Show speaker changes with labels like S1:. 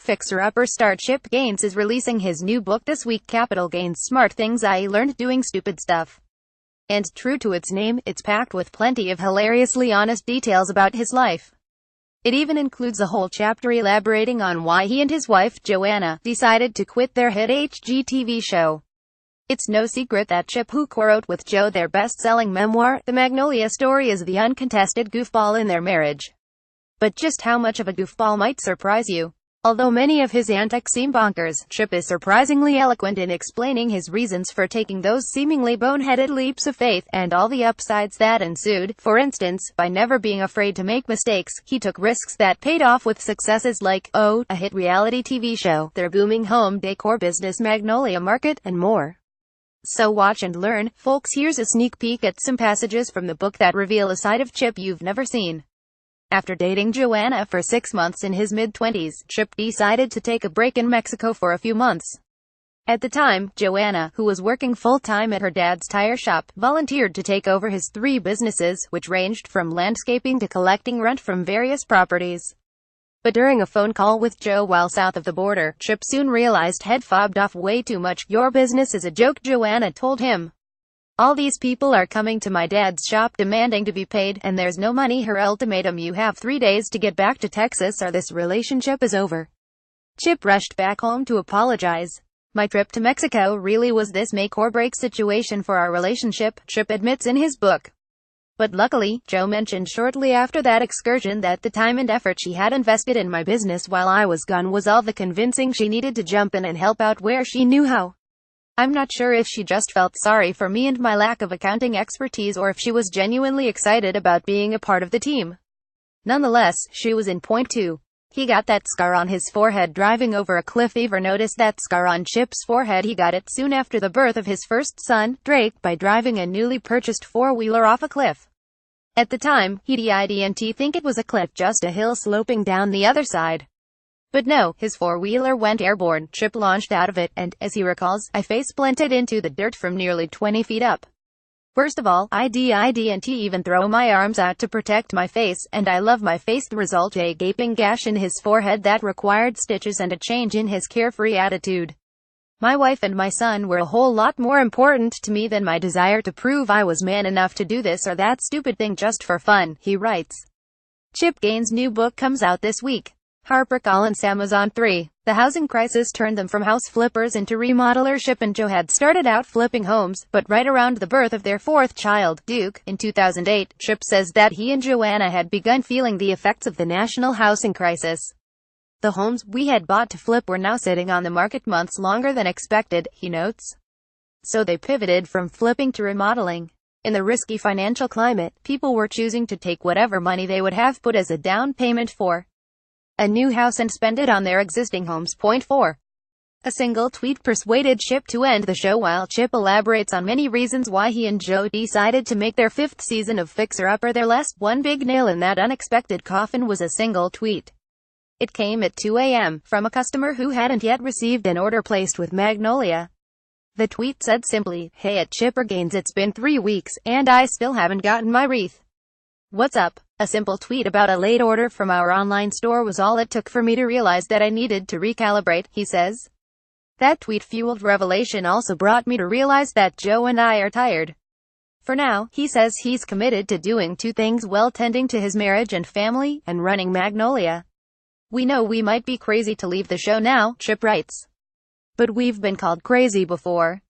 S1: Fixer-upper star Chip Gaines is releasing his new book this week, Capital Gains: Smart Things I Learned Doing Stupid Stuff. And true to its name, it's packed with plenty of hilariously honest details about his life. It even includes a whole chapter elaborating on why he and his wife, Joanna, decided to quit their hit HGTV show. It's no secret that Chip, who co-wrote with Jo their best-selling memoir, The Magnolia Story, is the uncontested goofball in their marriage. But just how much of a goofball might surprise you? Although many of his antics seem bonkers, Chip is surprisingly eloquent in explaining his reasons for taking those seemingly boneheaded leaps of faith, and all the upsides that ensued. For instance, by never being afraid to make mistakes, he took risks that paid off with successes like a hit reality TV show, their booming home decor business Magnolia Market, and more. So watch and learn, folks. Here's a sneak peek at some passages from the book that reveal a side of Chip you've never seen. After dating Joanna for 6 months in his mid-20s, Chip decided to take a break in Mexico for a few months. At the time, Joanna, who was working full-time at her dad's tire shop, volunteered to take over his 3 businesses, which ranged from landscaping to collecting rent from various properties. But during a phone call with Jo while south of the border, Chip soon realized he'd fobbed off way too much. "Your business is a joke," Joanna told him. "All these people are coming to my dad's shop demanding to be paid, and there's no money." Her ultimatum: "You have 3 days to get back to Texas or this relationship is over." Chip rushed back home to apologize. "My trip to Mexico really was this make-or-break situation for our relationship," Chip admits in his book. But luckily, Jo mentioned shortly after that excursion that the time and effort she had invested in my business while I was gone was all the convincing she needed to jump in and help out where she knew how. I'm not sure if she just felt sorry for me and my lack of accounting expertise, or if she was genuinely excited about being a part of the team. Nonetheless, she was in point too. He got that scar on his forehead driving over a cliff. Ever noticed that scar on Chip's forehead? He got it soon after the birth of his first son, Drake, by driving a newly purchased four-wheeler off a cliff. At the time, he didn't think it was a cliff, just a hill sloping down the other side. But no, his four-wheeler went airborne. Chip launched out of it, and, as he recalls, "I face-planted into the dirt from nearly 20 feet up. Worst of all, I didn't even throw my arms out to protect my face, and I love my face." The result: a gaping gash in his forehead that required stitches and a change in his carefree attitude. "My wife and my son were a whole lot more important to me than my desire to prove I was man enough to do this or that stupid thing just for fun," he writes. Chip Gaines' new book comes out this week. HarperCollins, Amazon 3. The housing crisis turned them from house flippers into remodelers. Chip and Jo had started out flipping homes, but right around the birth of their 4th child, Duke, in 2008, Chip says that he and Joanna had begun feeling the effects of the national housing crisis. "The homes we had bought to flip were now sitting on the market months longer than expected," he notes. So they pivoted from flipping to remodeling. In the risky financial climate, people were choosing to take whatever money they would have put as a down payment for a new house and spend it on their existing homes. Point 4. A single tweet persuaded Chip to end the show. While Chip elaborates on many reasons why he and Jo decided to make their 5th season of Fixer Upper their last, one big nail in that unexpected coffin was a single tweet. It came at 2 a.m. from a customer who hadn't yet received an order placed with Magnolia. The tweet said simply, "Hey, at Chipper Gaines, it's been 3 weeks, and I still haven't gotten my wreath. What's up?" A simple tweet about a late order from our online store was all it took for me to realize that I needed to recalibrate, he says. That tweet-fueled revelation also brought me to realize that Jo and I are tired. For now, he says he's committed to doing 2 things well: tending to his marriage and family, and running Magnolia. "We know we might be crazy to leave the show now," Chip writes. "But we've been called crazy before.